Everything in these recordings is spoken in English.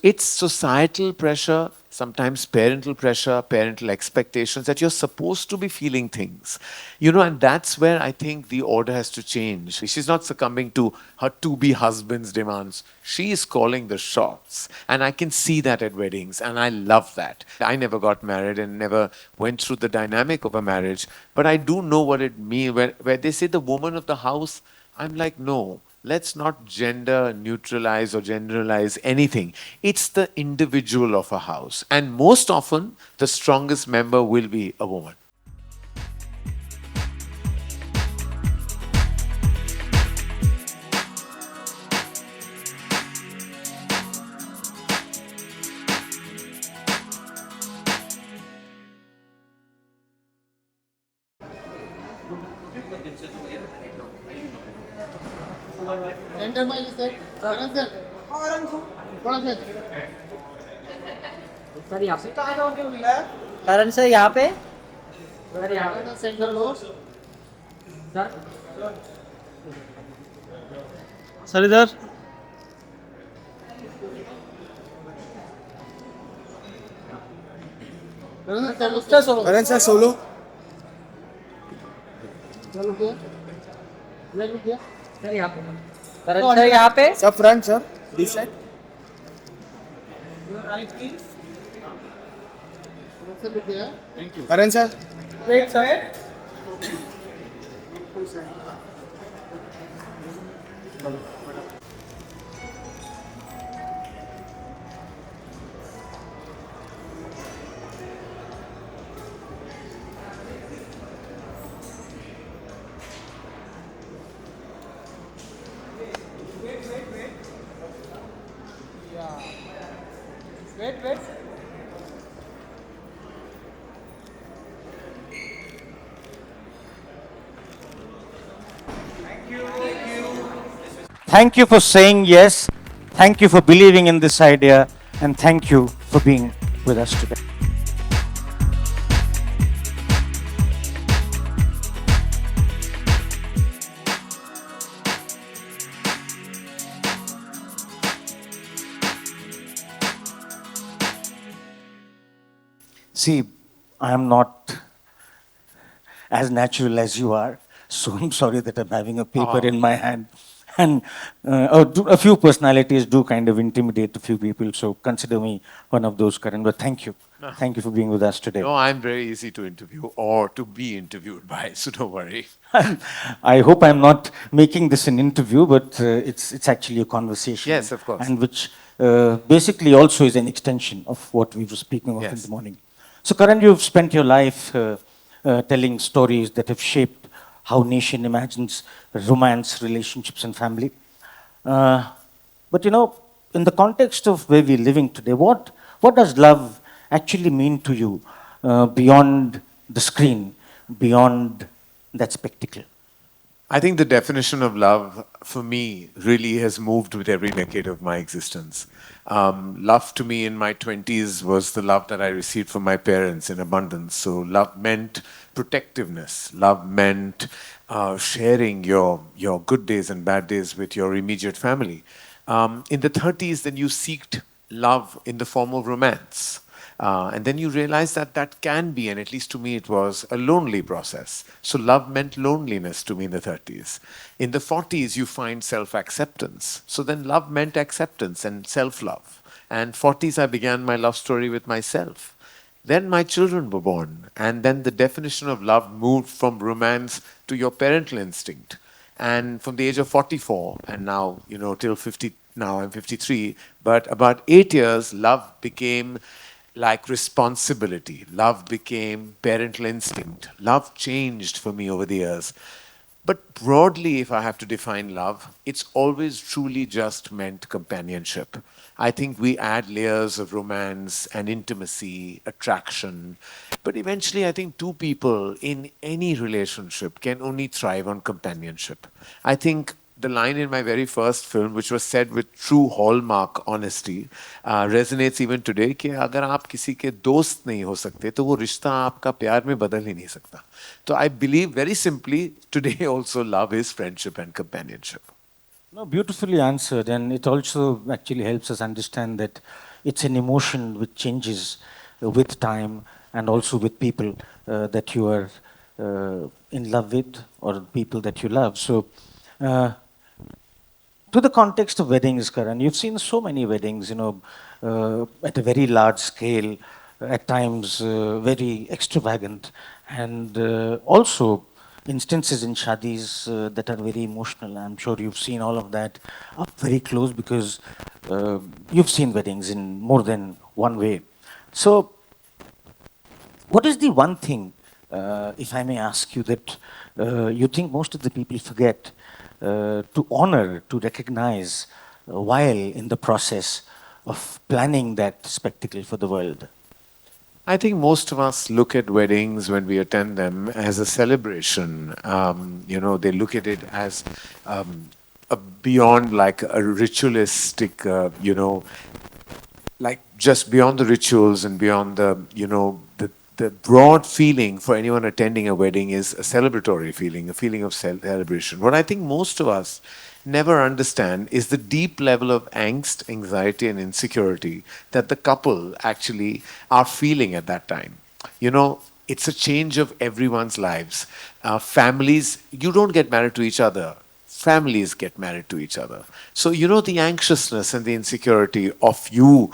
It's societal pressure, sometimes parental pressure, parental expectations that you're supposed to be feeling things. And that's where I think the order has to change. She's not succumbing to her to be husband's demands. She is calling the shots. And I can see that at weddings. And I love that. I never got married and never went through the dynamic of a marriage. But I do know what it means. Where they say the woman of the house, I'm like, no. Let's not gender neutralize or generalize anything. It's the individual of a house. And most often, the strongest member will be a woman. Enter my sir. Karan sir. Karan sir. Sir यहाँ पे करण sir यहाँ पे sir यहाँ पे Center लो. Sir sir इधर Karan sir solo. करण sir solo चलो क्या? Late क्या? सर यहाँ पे करण सर यहाँ पे सब front sir this side sir क्या? Karan sir wait sir wait Thank you for saying yes. Thank you for believing in this idea. And thank you for being with us today. See, I am not as natural as you are. So I'm sorry that I'm having a paper in my hand. And a few personalities do kind of intimidate a few people. So consider me one of those, Karan. But thank you. Thank you for being with us today. No, I'm very easy to interview or to be interviewed by, so don't worry. I hope I'm not making this an interview, but it's actually a conversation. Yes, of course. And which basically also is an extension of what we were speaking of in Yes. the morning. So, Karan, you've spent your life telling stories that have shaped how nation imagines romance, relationships, and family. But in the context of where we're living today, what does love actually mean to you beyond the screen, beyond that spectacle? I think the definition of love for me really has moved with every decade of my existence. Love to me in my 20s was the love that I received from my parents in abundance. So love meant protectiveness. Love meant sharing your good days and bad days with your immediate family. In the 30s, then you seeked love in the form of romance. And then you realize that that can be, and at least to me, it was a lonely process. So love meant loneliness to me in the 30s. In the 40s, you find self-acceptance. So then love meant acceptance and self-love. And 40s, I began my love story with myself. Then my children were born. And then the definition of love moved from romance to your parental instinct. And from the age of 44, and now, till 50, now I'm 53, but about 8 years, love became like responsibility. Love became parental instinct. Love changed for me over the years. But broadly, if I have to define love, it's always truly just meant companionship. I think we add layers of romance and intimacy, attraction. But eventually, I think two people in any relationship can only thrive on companionship. I think the line in my very first film, which was said with true hallmark honesty, resonates even today कि अगर आप किसी के दोस्त नहीं हो सकते तो वो रिश्ता आपका प्यार में बदल ही नहीं सकता. So I believe very simply today also love is friendship and companionship. No, beautifully answered, and it also actually helps us understand that it's an emotion which changes with time and also with people that you are in love with or people that you love. So, uh, to the context of weddings, Karan, you've seen so many weddings, at a very large scale, at times very extravagant, and also instances in shadis that are very emotional. I'm sure you've seen all of that up very close because you've seen weddings in more than one way. So, what is the one thing, if I may ask you, that you think most of the people forget to honor, to recognize while in the process of planning that spectacle for the world? I think most of us look at weddings when we attend them as a celebration. They look at it as beyond like a ritualistic, like just beyond the rituals and beyond the broad feeling for anyone attending a wedding is a celebratory feeling, a feeling of celebration. What I think most of us never understand is the deep level of angst, anxiety, and insecurity that the couple actually are feeling at that time. It's a change of everyone's lives. Families, you don't get married to each other, families get married to each other. So, the anxiousness and the insecurity of you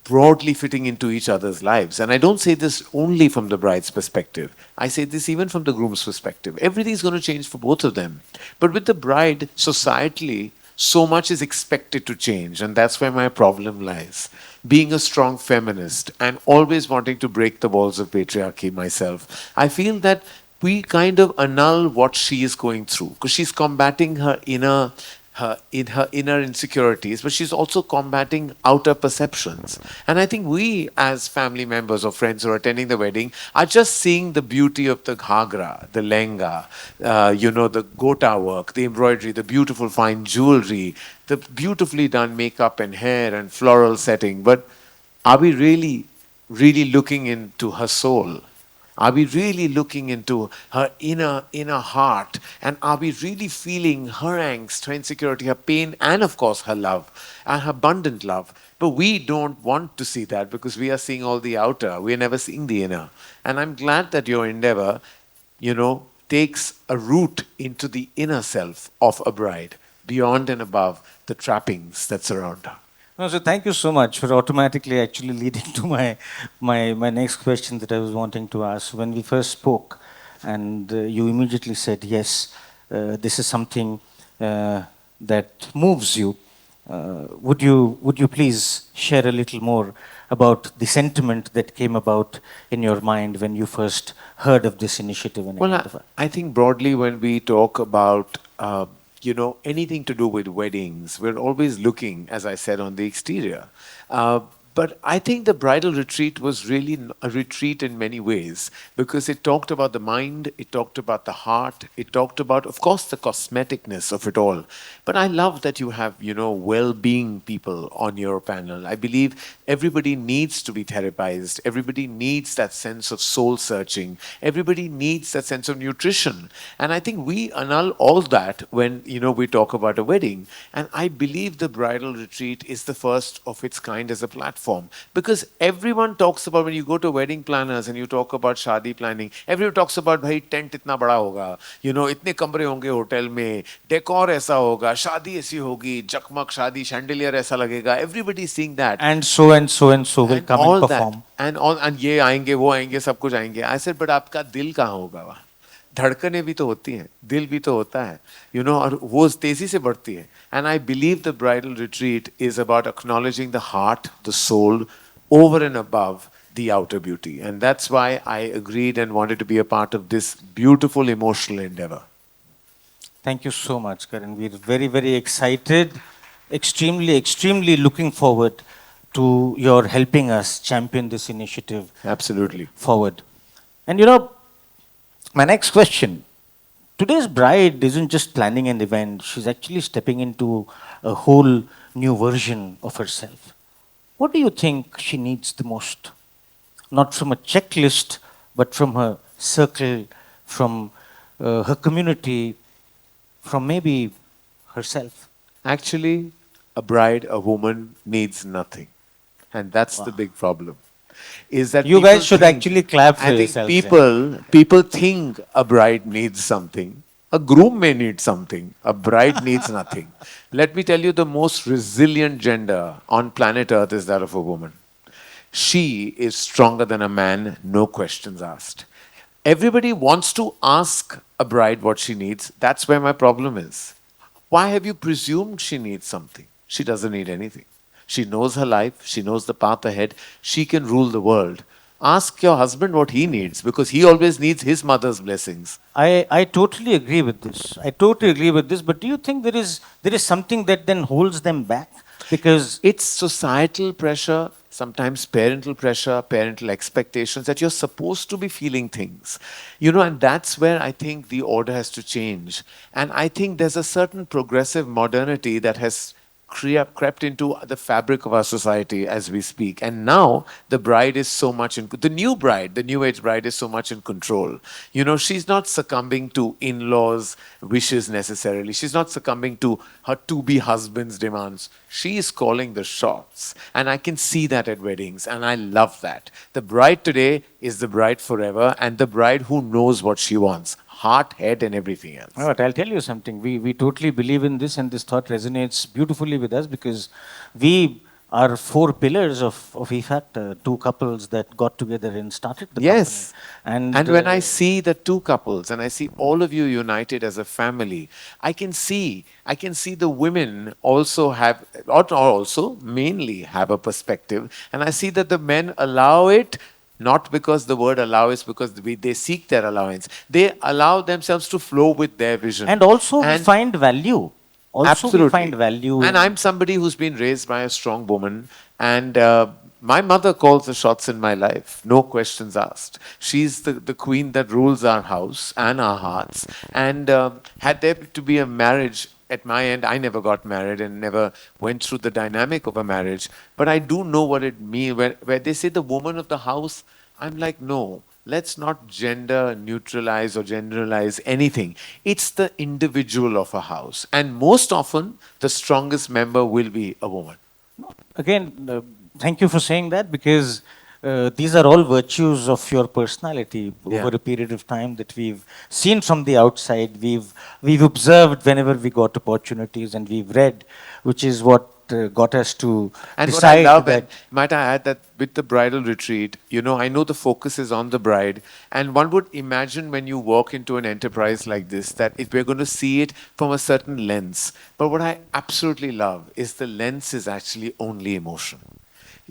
broadly fitting into each other's lives. And I don't say this only from the bride's perspective. I say this even from the groom's perspective. Everything's going to change for both of them. But with the bride, societally, so much is expected to change. And that's where my problem lies. Being a strong feminist and always wanting to break the walls of patriarchy myself, I feel that we kind of annul what she is going through because she's combating her inner insecurities, but she's also combating outer perceptions. And I think we, as family members or friends who are attending the wedding, are just seeing the beauty of the ghagra, the lenga, the gota work, the embroidery, the beautiful fine jewelry, the beautifully done makeup and hair and floral setting. But are we really, really looking into her soul? Are we really looking into her inner heart? And are we really feeling her angst, her insecurity, her pain, and of course her love, and her abundant love? But we don't want to see that because we are seeing all the outer. We are never seeing the inner. And I'm glad that your endeavor, takes a root into the inner self of a bride, beyond and above the trappings that surround her. No, so thank you so much for automatically actually leading to my next question that I was wanting to ask. When we first spoke, and you immediately said, yes, this is something that moves you. Would you please share a little more about the sentiment that came about in your mind when you first heard of this initiative? And Well, I think broadly when we talk about anything to do with weddings, we're always looking, as I said, on the exterior. But I think the bridal retreat was really a retreat in many ways because it talked about the mind, it talked about the heart, it talked about, of course, the cosmeticness of it all. But I love that you have, well-being people on your panel. I believe everybody needs to be therapized. Everybody needs that sense of soul searching. Everybody needs that sense of nutrition. And I think we annul all that when, we talk about a wedding. And I believe the bridal retreat is the first of its kind as a platform. Because everyone talks about, when you go to wedding planners and you talk about shadi planning, everyone talks about, bhai, tent itna bada hoga, itne kamre honge hotel mein, decor aisa hoga, shadi aisi hogi, jakmak shadi, chandelier aisa lagega. Everybody is seeing that. and so and so and so will And come all and that. perform. And ये आएंगे वो आएंगे सब कुछ आएंगे. I said, but आपका दिल कहाँ होगा वहाँ? धड़कनें भी तो होती हैं, दिल भी तो होता है, और वो तेजी से बढ़ती है. And I believe the bridal retreat is about acknowledging the heart, the soul, over and above the outer beauty. And that's why I agreed and wanted to be a part of this beautiful emotional endeavor. Thank you so much, Karan. We're very, very excited, extremely, extremely looking forward to your helping us champion this initiative Absolutely. forward. And my next question. Today's bride isn't just planning an event, she's actually stepping into a whole new version of herself. What do you think she needs the most? Not from a checklist, but from her circle, from her community, from maybe herself? Actually, a bride, a woman needs nothing. And that's the big problem. Is that You guys should actually clap for I think yourselves. Yeah. people think a bride needs something. A groom may need something. A bride needs nothing. Let me tell you, the most resilient gender on planet Earth is that of a woman. She is stronger than a man, no questions asked. Everybody wants to ask a bride what she needs. That's where my problem is. Why have you presumed she needs something? She doesn't need anything. She knows her life, she knows the path ahead, she can rule the world. Ask your husband what he needs because he always needs his mother's blessings. I totally agree with this. I totally agree with this. But do you think there is something that then holds them back? Because It's societal pressure, sometimes parental pressure, parental expectations that you're supposed to be feeling things. And that's where I think the order has to change. And I think there's a certain progressive modernity that has crept into the fabric of our society as we speak. And now the bride is so much the new bride, the new age bride is so much in control. She's not succumbing to in-laws' wishes necessarily. She's not succumbing to her to-be husband's demands. She is calling the shots. And I can see that at weddings. And I love that. The bride today is the bride forever and the bride who knows what she wants. Heart, head, and everything else. but I'll tell you something. We totally believe in this, and this thought resonates beautifully with us because we are four pillars of E-Factor, two couples that got together and started the Yes. company. And when I see the two couples and I see all of you united as a family, I can see the women also have, or also mainly have a perspective. And I see that the men allow it, not because the word allow is because they seek their allowance. They allow themselves to flow with their vision. And also we And find value. Also we find value. And I'm somebody who's been raised by a strong woman, and my mother calls the shots in my life, no questions asked. She's the queen that rules our house and our hearts. And had there to be a marriage at my end, I never got married and never went through the dynamic of a marriage. But I do know what it means. Where they say the woman of the house, I'm like, no. Let's not gender neutralize or generalize anything. It's the individual of a house. And most often, the strongest member will be a woman. Again, thank you for saying that because these are all virtues of your personality Yeah. over a period of time that we've seen from the outside. We've observed whenever we got opportunities, and we've read, which is what got us to And what I decide love, that. and might I add that with the bridal retreat, I know the focus is on the bride. And one would imagine when you walk into an enterprise like this, that if we're going to see it from a certain lens. But what I absolutely love is the lens is actually only emotion.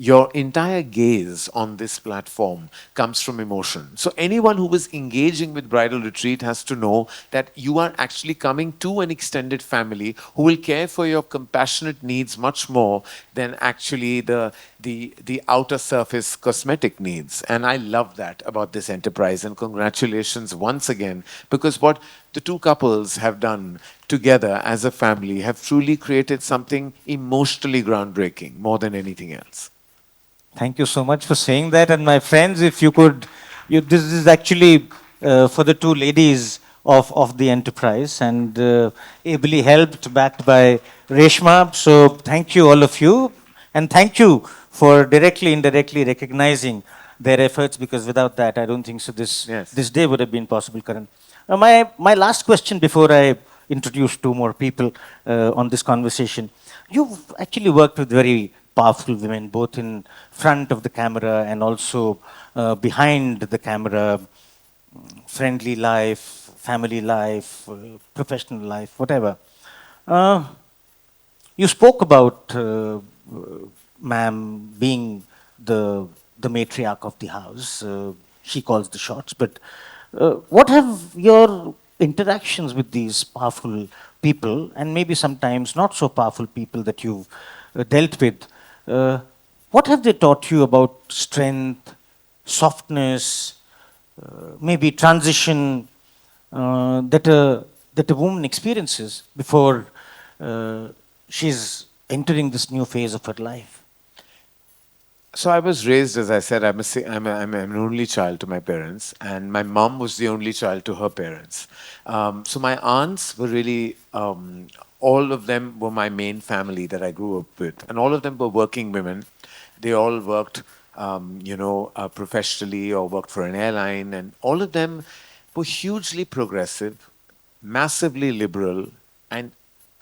Your entire gaze on this platform comes from emotion. So anyone who is engaging with Bridal Retreat has to know that you are actually coming to an extended family who will care for your compassionate needs much more than actually the outer surface cosmetic needs. And I love that about this enterprise. And congratulations once again, because what the two couples have done together as a family have truly created something emotionally groundbreaking more than anything else. Thank you so much for saying that. And my friends, if you could, this is actually for the two ladies of the enterprise, and ably helped, backed by Reshma. So thank you, all of you. And thank you for directly, indirectly recognizing their efforts, because without that, I don't think so Yes. this day would have been possible, Karan. My last question before I introduce two more people on this conversation. You've actually worked with very powerful women, both in front of the camera and also behind the camera, friendly life, family life, professional life, whatever. Uh, you spoke about ma'am being the matriarch of the house. She calls the shots. But what have your interactions with these powerful people, and maybe sometimes not so powerful people that you've dealt with, what have they taught you about strength, softness, maybe transition that a woman experiences before she's entering this new phase of her life? So I was raised, as I said, I'm an only child to my parents, and my mom was the only child to her parents. So my aunts were really all of them were my main family that I grew up with, and all of them were working women. They all worked, professionally or worked for an airline, and all of them were hugely progressive, massively liberal, and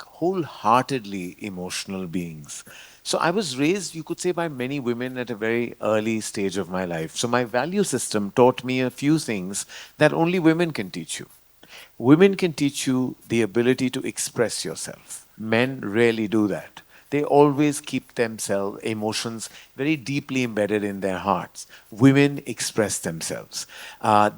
wholeheartedly emotional beings. So I was raised, you could say, by many women at a very early stage of my life. So my value system taught me a few things that only women can teach you. Women can teach you the ability to express yourself. Men rarely do that. They always keep themselves, emotions very deeply embedded in their hearts. Women express themselves.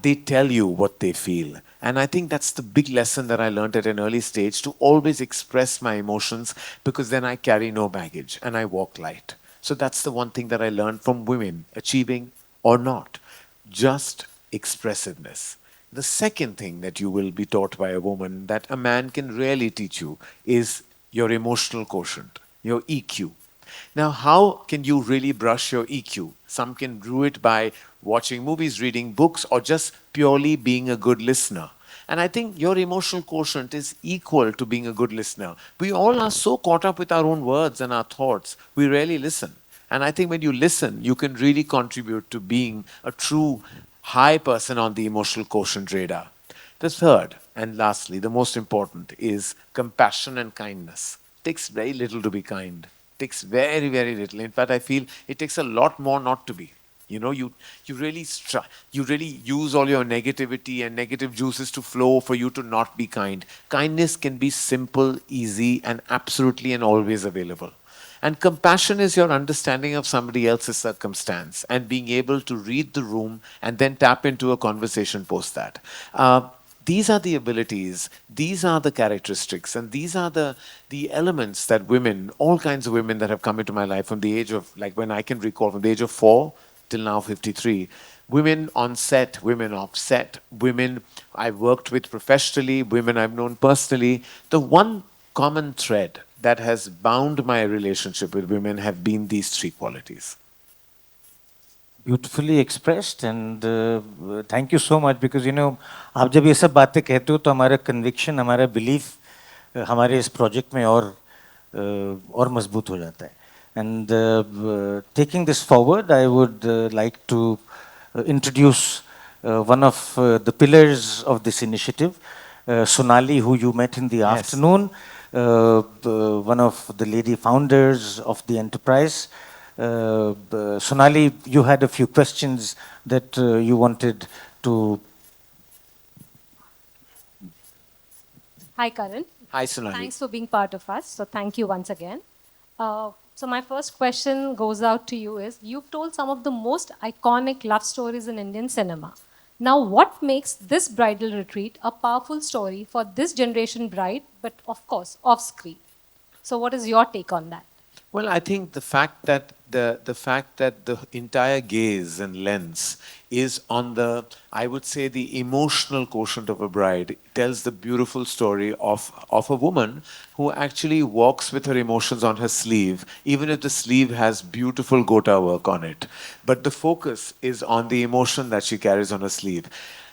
They tell you what they feel. And I think that's the big lesson that I learned at an early stage, to always express my emotions, because then I carry no baggage and I walk light. So that's the one thing that I learned from women, achieving or not. Just expressiveness. The second thing that you will be taught by a woman that a man can rarely teach you is your emotional quotient, your EQ. Now, how can you really brush your EQ? Some can do it by watching movies, reading books, or just purely being a good listener. And I think your emotional quotient is equal to being a good listener. We all are so caught up with our own words and our thoughts, we rarely listen. And I think when you listen, you can really contribute to being a true high person on the emotional quotient radar. The third, and lastly, the most important, is compassion and kindness. It takes very little to be kind. It takes very, very little. In fact, I feel it takes a lot more not to be. You really you really use all your negativity and negative juices to flow for you to not be kind. Kindness can be simple, easy, and absolutely and always available. And compassion is your understanding of somebody else's circumstance and being able to read the room and then tap into a conversation post that. These are the abilities, these are the characteristics, and these are the elements that women, all kinds of women that have come into my life from the age of, like when I can recall, from the age of 4 till now 53. Women on set, women off set, women I've worked with professionally, women I've known personally. The one common thread that has bound my relationship with women have been these three qualities. Beautifully expressed, and thank you so much, because आप जब ये सब बातें कहते हो तो हमारा conviction, हमारा belief हमारे इस project में और मजबूत हो जाता है. And taking this forward, I would like to introduce one of the pillars of this initiative, Sonali, who you met in the afternoon, one of the lady founders of the enterprise. Sonali, you had a few questions that you wanted to. Hi, Karan. Hi, Sonali. Thanks for being part of us. So thank you once again. So my first question goes out to you is, you've told some of the most iconic love stories in Indian cinema. Now, what makes this bridal retreat a powerful story for this generation bride, but of course, off screen? So what is your take on that? Well, I think the fact that the entire gaze and lens is on I would say, the emotional quotient of a bride tells the beautiful story of a woman who actually walks with her emotions on her sleeve, even if the sleeve has beautiful gota work on it. But the focus is on the emotion that she carries on her sleeve.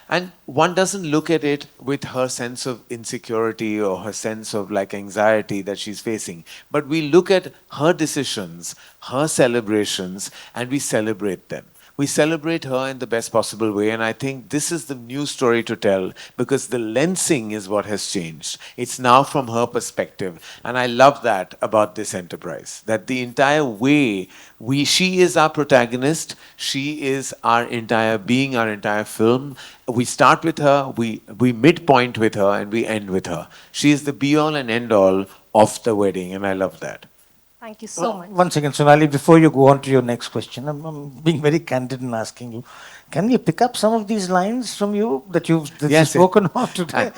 And one doesn't look at it with her sense of insecurity or her sense of like anxiety that she's facing. But we look at her decisions, her celebrations, and we celebrate them. We celebrate her in the best possible way. And I think this is the new story to tell, because the lensing is what has changed. It's now from her perspective. And I love that about this enterprise, that the entire way she is our protagonist, she is our entire being, our entire film. We start with her, we midpoint with her, and we end with her. She is the be all and end all of the wedding, and I love that. Thank you so much. One second, Sonali, before you go on to your next question, I'm being very candid in asking you, can we pick up some of these lines from you that you've spoken of today?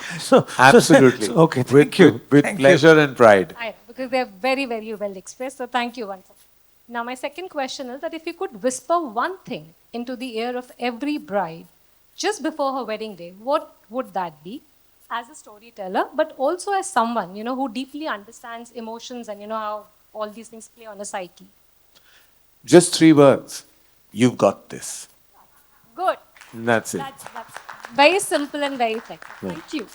Absolutely. Okay, thank you. With pleasure and pride. Because they're very, very well expressed. So thank you once again. Now, my second question is that if you could whisper one thing into the ear of every bride just before her wedding day, what would that be? As a storyteller, but also as someone, who deeply understands emotions and, how all these things play on a psyche. Just 3 words. You've got this. Good. That's it. That's very simple and very effective. Thank you.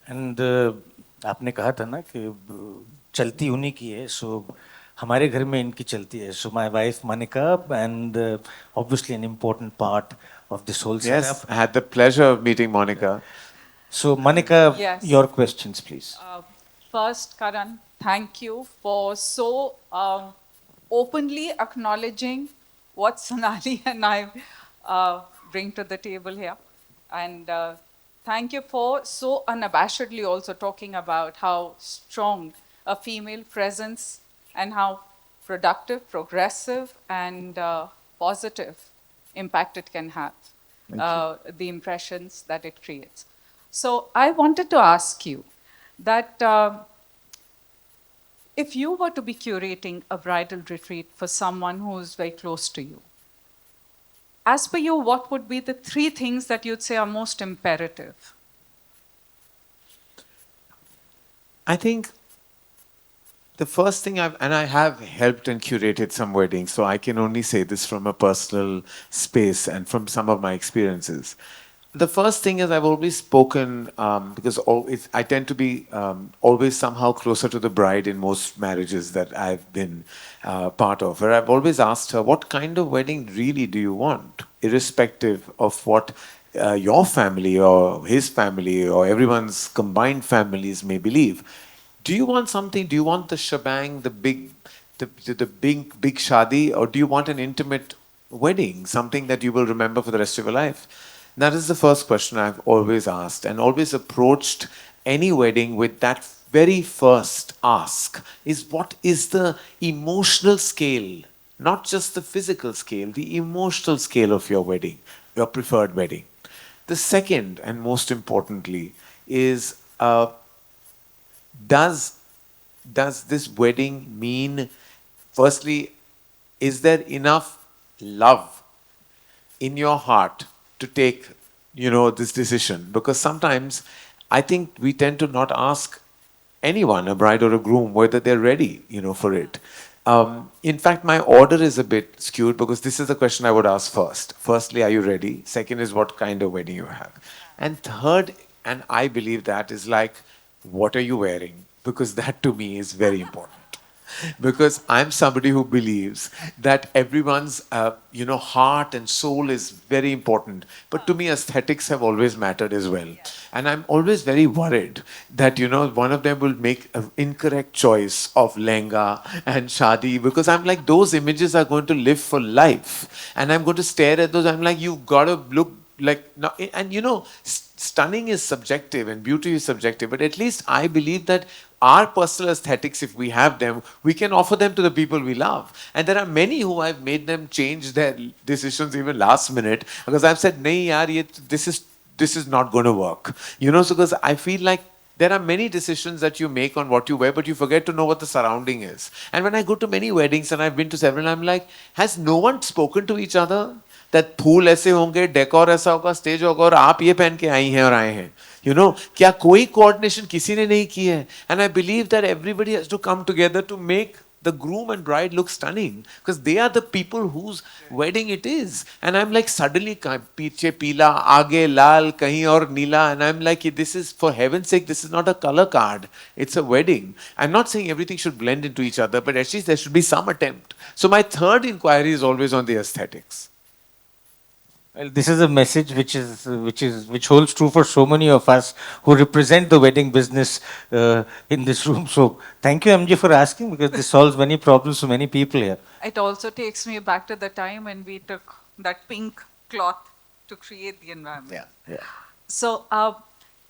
And आपने कहा था ना कि चलती उन्हीं की है, सो हमारे घर में इनकी चलती है. So my wife Manika, and obviously an important part of this whole Yes, setup. I had the pleasure of meeting Monica. So Manika, Yes. your questions, please. First, Karan, thank you for so openly acknowledging what Sonali and I bring to the table here. And thank you for so unabashedly also talking about how strong a female presence and how productive, progressive, and positive impact it can have, the impressions that it creates. So I wanted to ask you that if you were to be curating a bridal retreat for someone who is very close to you, as per you, what would be the three things that you'd say are most imperative? I think the first thing I have helped and curated some weddings, so I can only say this from a personal space and from some of my experiences. The first thing is I've always spoken, because I tend to be always somehow closer to the bride in most marriages that I've been part of, where I've always asked her, what kind of wedding really do you want, irrespective of what your family or his family or everyone's combined families may believe. Do you want something? Do you want the shebang, the big shadi, or do you want an intimate wedding, something that you will remember for the rest of your life? That is the first question I've always asked and always approached any wedding with that very first ask is what is the emotional scale, not just the physical scale, the emotional scale of your wedding, your preferred wedding. The second and most importantly is does does this wedding mean, firstly, is there enough love in your heart to take this decision? Because sometimes I think we tend to not ask anyone, a bride or a groom, whether they're ready for it. In fact, my order is a bit skewed because this is the question I would ask first. Firstly, are you ready? Second is what kind of wedding you have. And third, and I believe that is like, what are you wearing? Because that to me is very important. Because I'm somebody who believes that everyone's heart and soul is very important. But to me, aesthetics have always mattered as well. And I'm always very worried that one of them will make an incorrect choice of lehenga and shadi, because I'm like, those images are going to live for life, and I'm going to stare at those. I'm like, you've got to look like now, and stunning is subjective and beauty is subjective, but at least I believe that our personal aesthetics, if we have them, we can offer them to the people we love. And there are many who I've made them change their decisions even last minute because I've said, nahi yaar, this is not going to work. So because I feel like there are many decisions that you make on what you wear, but you forget to know what the surrounding is. And when I go to many weddings, and I've been to several, I'm like, has no one spoken to each other? That फूल ऐसे होंगे, decor ऐसा होगा, stage होगा, और आप ये पहन के आई हैं और आए हैं. क्या कोई coordination किसी ने नहीं की है? And I believe that everybody has to come together to make the groom and bride look stunning, because they are the people whose wedding it is. And I'm like, suddenly पीछे पीला, आगे लाल, कहीं और नीला, and I'm like, this is, for heaven's sake, this is not a color card, it's a wedding. I'm not saying everything should blend into each other, but at least there should be some attempt. So my third inquiry is always on the aesthetics. Well, this is a message which holds true for so many of us who represent the wedding business in this room. So thank you, MJ, for asking, because this solves many problems for many people here. It also takes me back to the time when we took that pink cloth to create the environment. Yeah. So,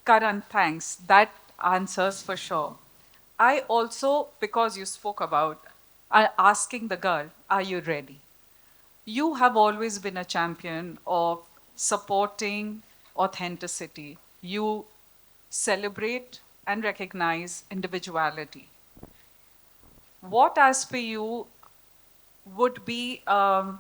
Karan, thanks. That answers for sure. I also, because you spoke about asking the girl, are you ready? You have always been a champion of supporting authenticity. You celebrate and recognize individuality. What, as per you, would be how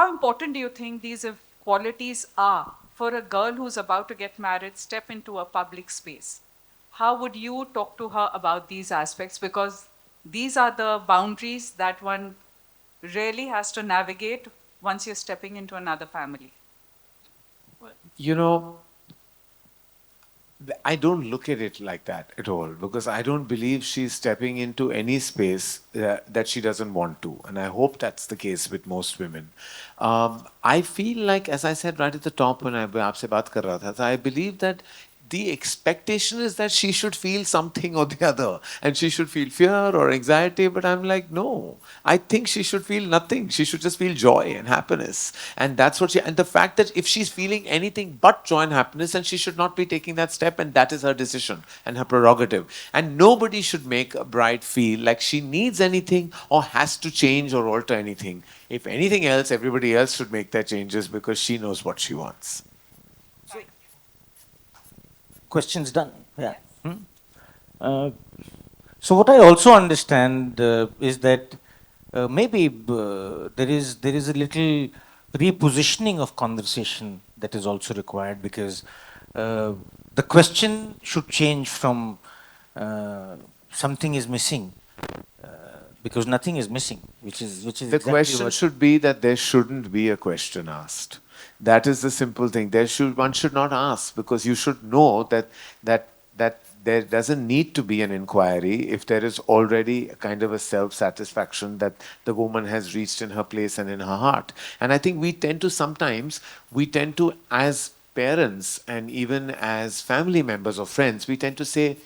important do you think these qualities are for a girl who's about to get married, step into a public space? How would you talk to her about these aspects? Because these are the boundaries that one really has to navigate once you're stepping into another family. You know, I don't look at it like that at all because I don't believe she's stepping into any space that she doesn't want to. And I hope that's the case with most women. I feel like, as I said right at the top when I aapse baat kar raha tha, I believe that the expectation is that she should feel something or the other and she should feel fear or anxiety. But I'm like, no, I think she should feel nothing. She should just feel joy and happiness. And that's what and the fact that if she's feeling anything but joy and happiness, then she should not be taking that step. And that is her decision and her prerogative. And nobody should make a bride feel like she needs anything or has to change or alter anything. If anything else, everybody else should make their changes because she knows what she wants. Questions done. Yeah. Uh, so what I also understand is that maybe there is a little repositioning of conversation that is also required because the question should change from something is missing because nothing is missing, which is The exactly question what should be that there shouldn't be a question asked. That is the simple thing. One should not ask because you should know that there doesn't need to be an inquiry if there is already a kind of a self-satisfaction that the woman has reached in her place and in her heart. And I think we tend to, as parents and even as family members or friends, we tend to say,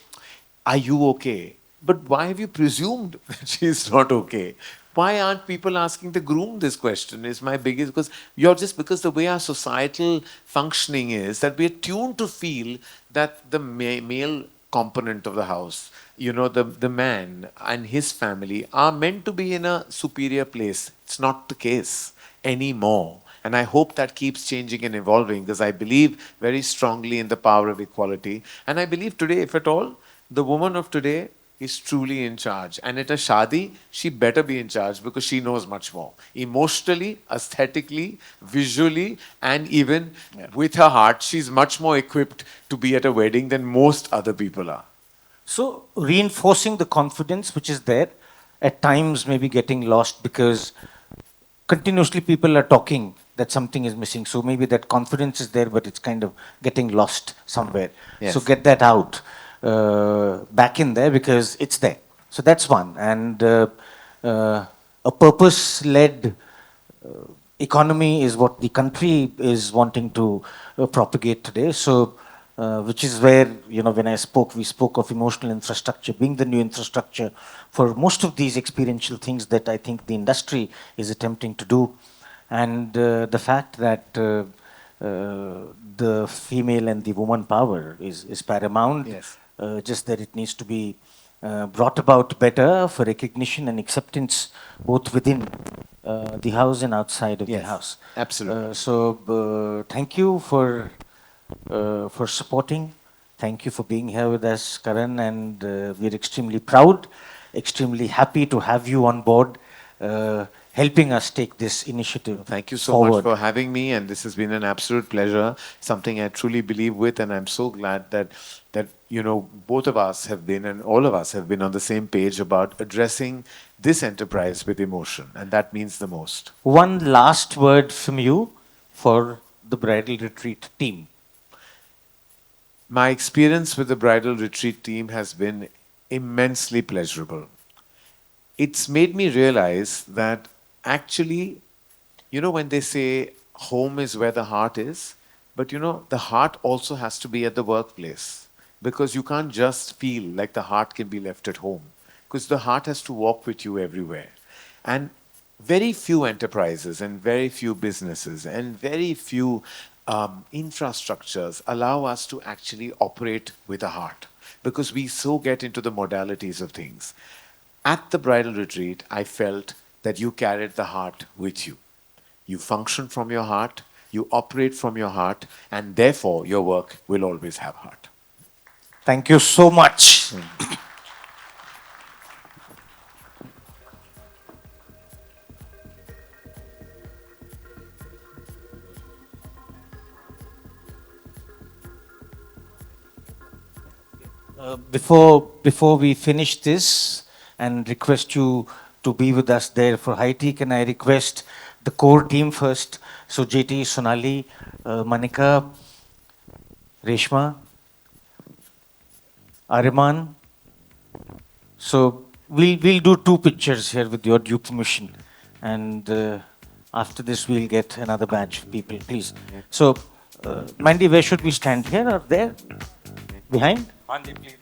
are you okay? But why have you presumed that she is not okay? Why aren't people asking the groom this question? Is my biggest because the way our societal functioning is that we are tuned to feel that the male component of the house, the man and his family are meant to be in a superior place. It's not the case anymore. And I hope that keeps changing and evolving because I believe very strongly in the power of equality. And I believe today, if at all, the woman of today is truly in charge. And at a shadi, she better be in charge because she knows much more. Emotionally, aesthetically, visually, and even with her heart, she's much more equipped to be at a wedding than most other people are. So reinforcing the confidence which is there, at times maybe getting lost because continuously people are talking that something is missing. So maybe that confidence is there, but it's kind of getting lost somewhere. Yes. So get that out, back in there because it's there. So that's one. And a purpose-led economy is what the country is wanting to propagate today. So, which is where, when we spoke of emotional infrastructure being the new infrastructure for most of these experiential things that I think the industry is attempting to do. And the fact that the female and the woman power is paramount. Yes. Just that it needs to be brought about better for recognition and acceptance both within the house and outside of the Yes, house. absolutely. So thank you for supporting. Thank you for being here with us, Karan, and we're extremely proud, extremely happy to have you on board, helping us take this initiative Thank you so forward. much for having me, and this has been an absolute pleasure. Something I truly believe with, and I'm so glad that both of us have been, and all of us have been on the same page about addressing this enterprise with emotion, and that means the most. One last word from you for the bridal retreat team. My experience with the bridal retreat team has been immensely pleasurable. It's made me realize that actually, when they say home is where the heart is, but the heart also has to be at the workplace because you can't just feel like the heart can be left at home because the heart has to walk with you everywhere. And very few enterprises and very few businesses and very few infrastructures allow us to actually operate with a heart because we so get into the modalities of things. At the bridal retreat, I felt that you carried the heart with you. You function from your heart, you operate from your heart, and therefore your work will always have heart. Thank you so much. Before we finish this and request you to be with us there for high tea, can I request the core team first? So JT, Sonali, Maneka, Reshma, Ariman. So we'll do 2 pictures here with your due permission, and after this we'll get another batch of people, please. So, Mandy, where should we stand, here or there? Behind? Mandy, please.